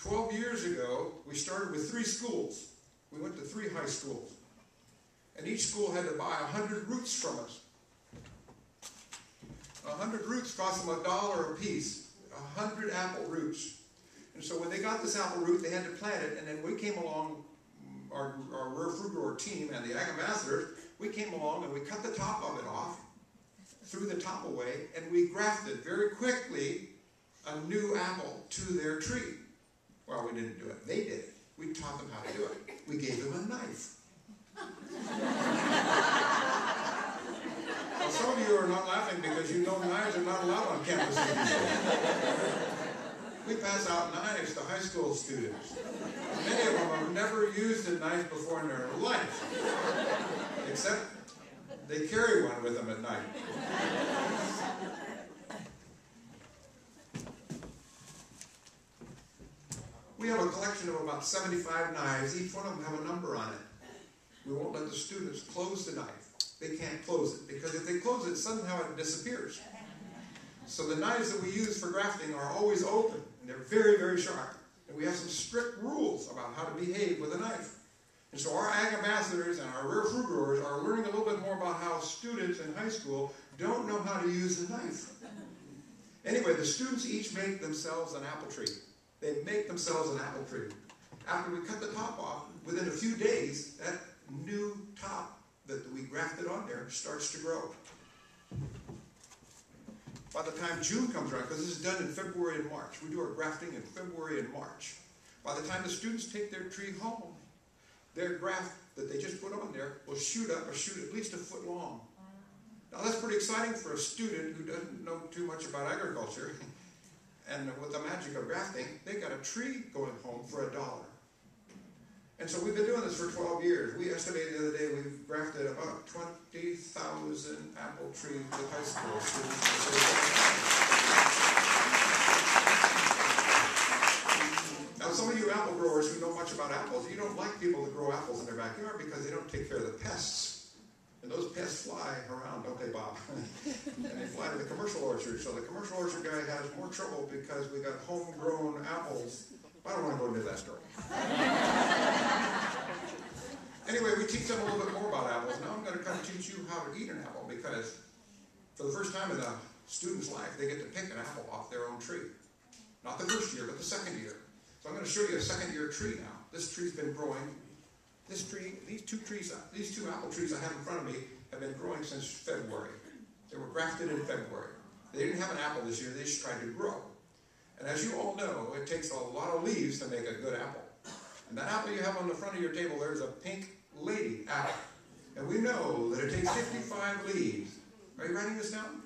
12 years ago, we started with 3 schools. We went to 3 high schools. And each school had to buy 100 roots from us. 100 roots cost them $1 a piece. 100 apple roots. And so when they got this apple root, they had to plant it. And then we came along, our rare fruit grower team and the ag ambassadors, we came along and we cut the top of it off, threw the top away, and we grafted very quickly a new apple to their tree. Well, we didn't do it. They did it. We taught them how to do it. We gave them a knife. Well, some of you are not laughing because you know knives are not allowed on campus anymore. We pass out knives to high school students. Many of them have never used a knife before in their life, except they carry one with them at night. We have a collection of about 75 knives. Each one of them have a number on it. We won't let the students close the knife. They can't close it, because if they close it, somehow it disappears. So the knives that we use for grafting are always open, and they're very, very sharp. And we have some strict rules about how to behave with a knife. And so our ag ambassadors and our rare fruit growers are learning a little bit more about how students in high school don't know how to use a knife. Anyway, the students each make themselves an apple tree. They make themselves an apple tree. After we cut the top off, within a few days, that new top that we grafted on there starts to grow. By the time June comes around, because this is done in February and March, we do our grafting in February and March. By the time the students take their tree home, their graft that they just put on there will shoot up or shoot at least a foot long. Now that's pretty exciting for a student who doesn't know too much about agriculture. And with the magic of grafting, they got a tree going home for $1. And so we've been doing this for 12 years. We estimated the other day we've grafted about 20,000 apple trees with high school students. Now some of you apple growers who know much about apples, you don't like people to grow apples in their backyard because they don't take care of the pests. And those pests fly around, don't they, Bob? And they fly to the commercial orchard. So the commercial orchard guy has more trouble because we got homegrown apples. I don't want to go into that story. Anyway, we teach them a little bit more about apples. Now I'm going to kind of teach you how to eat an apple, because for the first time in a student's life, they get to pick an apple off their own tree. Not the first year, but the second year. So I'm going to show you a second-year tree now. This tree's been growing. This tree, these two apple trees I have in front of me have been growing since February. They were grafted in February. They didn't have an apple this year. They just tried to grow. And as you all know, it takes a lot of leaves to make a good apple. And that apple you have on the front of your table there is a pink lady apple. And we know that it takes 55 leaves. Are you writing this down?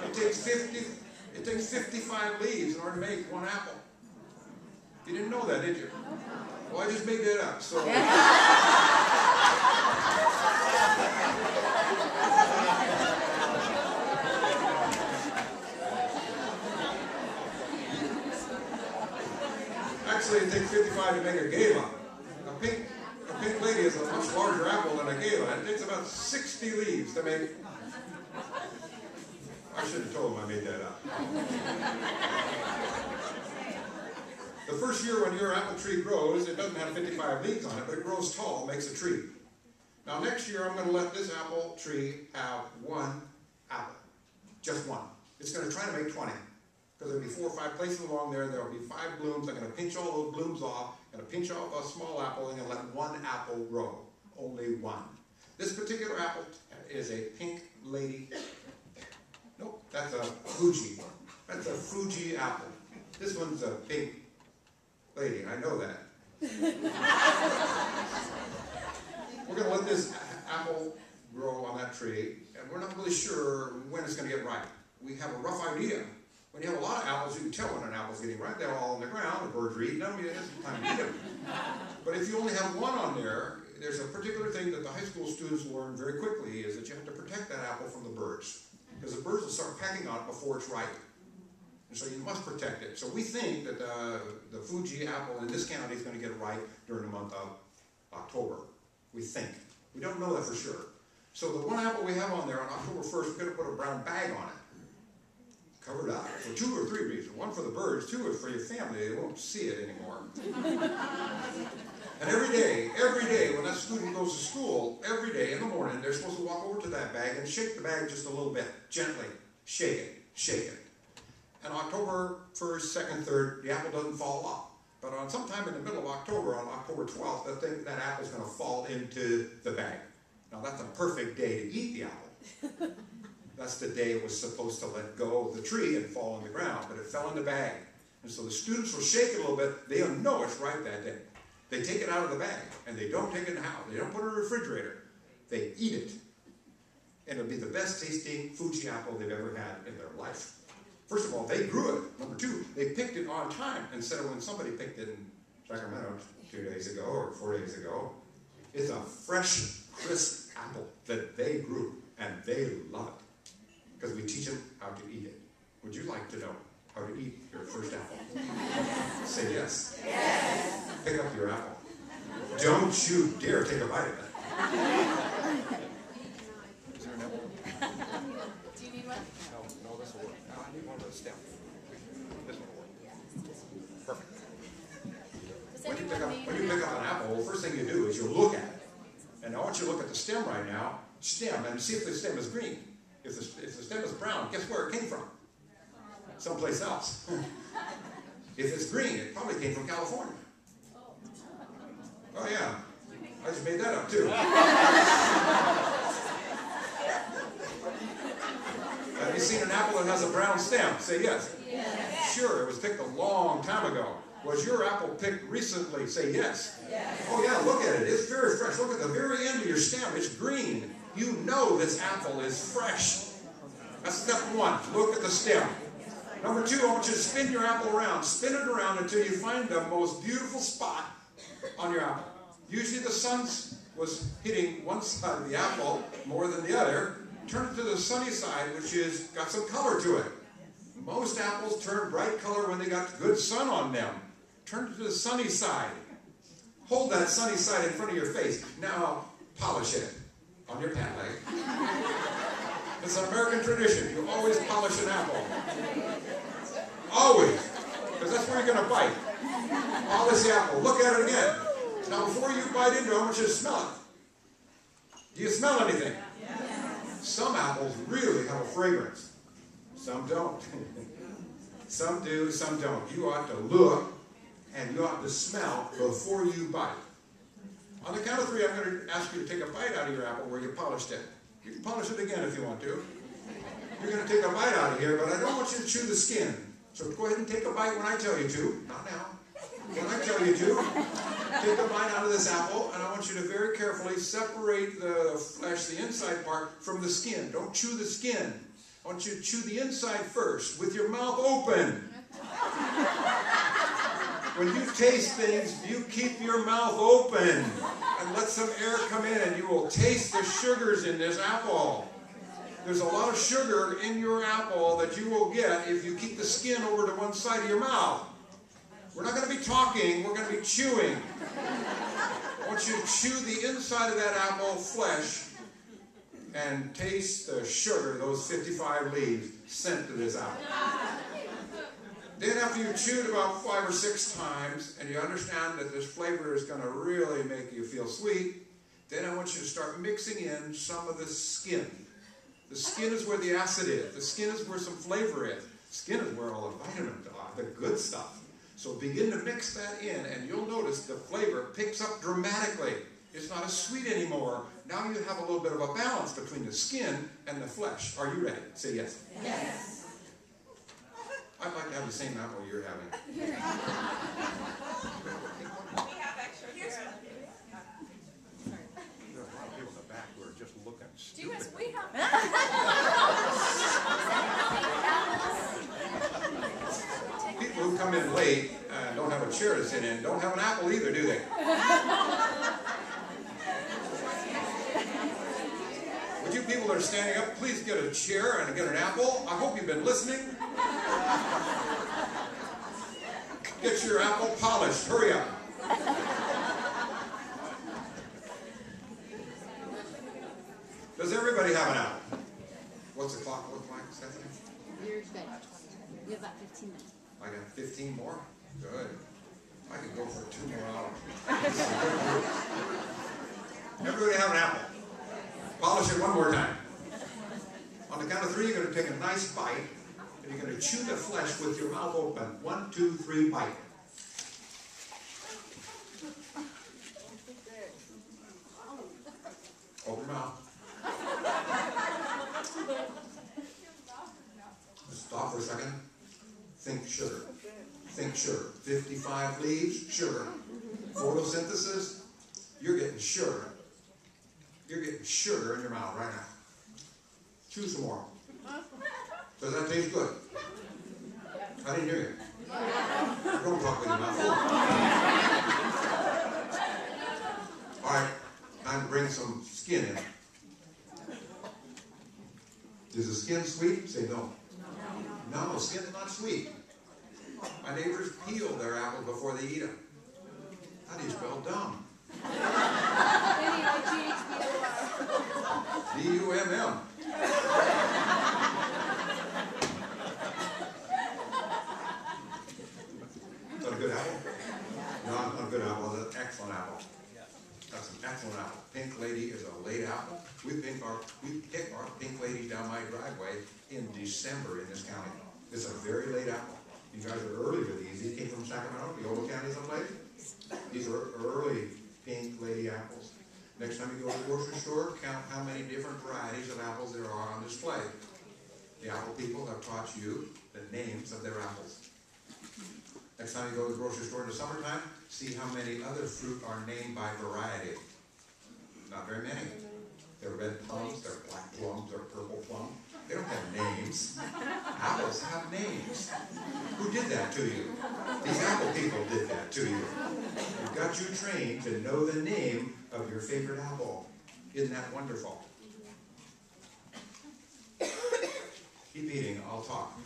It takes 55 leaves in order to make one apple. You didn't know that, did you? Well, I just made that up. So actually, it takes 55 to make a gala. A pink lady is a much larger apple than a gala. It takes about 60 leaves to make. I should have told him I made that up. The first year when your apple tree grows, it doesn't have 55 leaves on it, but it grows tall, makes a tree. Now next year, I'm going to let this apple tree have one apple. Just one. It's going to try to make 20. Because there'll be 4 or 5 places along there, there'll be 5 blooms. I'm going to pinch all those blooms off. I'm going to pinch off a small apple and let one apple grow. Only one. This particular apple is a pink lady. Nope, that's a Fuji. That's a Fuji apple. This one's a pink lady, I know that. We're going to let this apple grow on that tree, and we're not really sure when it's going to get ripe. We have a rough idea. When you have a lot of apples, you can tell when an apple's getting ripe. They're all on the ground, the birds are eating them, it isn't time to eat them. But if you only have one on there, there's a particular thing that the high school students learn very quickly, is that you have to protect that apple from the birds. Because the birds will start pecking on it before it's ripe. And so you must protect it. So we think that the Fuji apple in this county is going to get ripe during the month of October. We think. We don't know that for sure. So the one apple we have on there on October 1st, we're going to put a brown bag on it. Covered up for 2 or 3 reasons. one for the birds, 2 is for your family. They won't see it anymore. And every day when that student goes to school, every day in the morning, they're supposed to walk over to that bag and shake the bag just a little bit, gently. Shake it, shake it. And October 1st, 2nd, 3rd, the apple doesn't fall off. But on sometime in the middle of October, on October 12th, that apple's going to fall into the bag. Now that's a perfect day to eat the apple. That's the day it was supposed to let go of the tree and fall on the ground, but it fell in the bag. And so the students will shake it a little bit. They'll know it's ripe that day. They take it out of the bag, and they don't take it in the house. They don't put it in the refrigerator. They eat it. And it'll be the best tasting Fuji apple they've ever had in their life. First of all, they grew it. Number 2, they picked it on time instead of when somebody picked it in Sacramento 2 days ago or 4 days ago. It's a fresh, crisp apple that they grew, and they love it. Because we teach them how to eat it. Would you like to know how to eat your first apple? Say yes. Yes. Pick up your apple. Don't you dare take a bite of it. Is there an apple? Do you need one? No, this will work. No, I need one with a stem. This one will work. Perfect. When you pick up an apple, the first thing you do is you look at it. And I want you to look at the stem right now, and see if the stem is green. If the stem is brown, guess where it came from? Someplace else. If it's green, it probably came from California. Oh yeah, I just made that up too. Have you seen an apple that has a brown stem? Say yes. Yes. Sure, it was picked a long time ago. Was your apple picked recently? Say yes. Yes. Oh yeah, look at it. It's very fresh. Look at the very end of your stem. It's green. You know this apple is fresh. That's step 1. Look at the stem. Number 2, I want you to spin your apple around. Spin it around until you find the most beautiful spot on your apple. Usually the sun was hitting one side of the apple more than the other. Turn it to the sunny side, which is got some color to it. Most apples turn bright color when they got good sun on them. Turn it to the sunny side. Hold that sunny side in front of your face. Now polish it on your pant leg. It's an American tradition. You always polish an apple. Always. Because that's where you're going to bite. Polish the apple. Look at it again. Now before you bite into it, I want you to smell it. Do you smell anything? Some apples really have a fragrance. Some don't. Some do, some don't. You ought to look and you ought to smell before you bite. On the count of 3, I'm going to ask you to take a bite out of your apple where you polished it. You can polish it again if you want to. You're going to take a bite out of here, but I don't want you to chew the skin. So go ahead and take a bite when I tell you to. Not now. When I tell you to. Take a bite out of this apple, and I want you to very carefully separate the flesh, the inside part, from the skin. Don't chew the skin. I want you to chew the inside first, with your mouth open. When you taste things, you keep your mouth open and let some air come in, and you will taste the sugars in this apple. There's a lot of sugar in your apple that you will get if you keep the skin over to one side of your mouth. We're not going to be talking, we're going to be chewing. I want you to chew the inside of that apple flesh and taste the sugar those 55 leaves sent to this apple. Then after you've chewed about 5 or 6 times and you understand that this flavor is going to really make you feel sweet, then I want you to start mixing in some of the skin. The skin is where the acid is. The skin is where some flavor is. The skin is where all the vitamins are, the good stuff. So begin to mix that in and you'll notice the flavor picks up dramatically. It's not as sweet anymore. Now you have a little bit of a balance between the skin and the flesh. Are you ready? Say yes. Yes. I'd like to have the same apple you're having. We have extra here. There are a lot of people in the back who are just looking stupid. We have. People who come in late and don't have a chair to sit in don't have an apple either, do they? Would you people that are standing up, please get a chair and get an apple? I hope you've been listening. Get your apple polished. Hurry up. Does everybody have an apple? What's the clock look like, Stephanie? Yours got 20. We have about 15 minutes. I got 15 more? Good. I could go for 2 more hours. Everybody have an apple. Polish it one more time. On the count of 3, you're going to take a nice bite, and you're going to chew the flesh with your mouth open. 1, 2, 3, bite. Open your mouth. Stop for a second. Think sugar. Think sugar. 55 leaves, sugar. Photosynthesis, you're getting sugar. You're getting sugar in your mouth right now. Chew some more. Does that taste good? I didn't hear you. Don't talk with your mouth full. All right, time to bring some skin in. Is the skin sweet? Say no. No, skin's not sweet. My neighbors peel their apples before they eat them. How do you spell dumb? D-U-M-M. Is that a good apple? No, not a good apple. That's an excellent apple. That's an excellent apple. Pink Lady is a late apple. We pick our pink ladies down my driveway in December in this county. It's a very late apple. You guys are early with these. These came from Sacramento, Piola County someplace. These are early pink lady apples. Next time you go to the grocery store, count how many different varieties of apples there are on display. The apple people have taught you the names of their apples. Next time you go to the grocery store in the summertime, see how many other fruit are named by variety. Not very many. They're red plums, they're black plums, they're purple plum. They don't have names. Apples have names. Who did that to you? These apple people did that to you. They've got you trained to know the name of your favorite apple. Isn't that wonderful? Keep eating, I'll talk.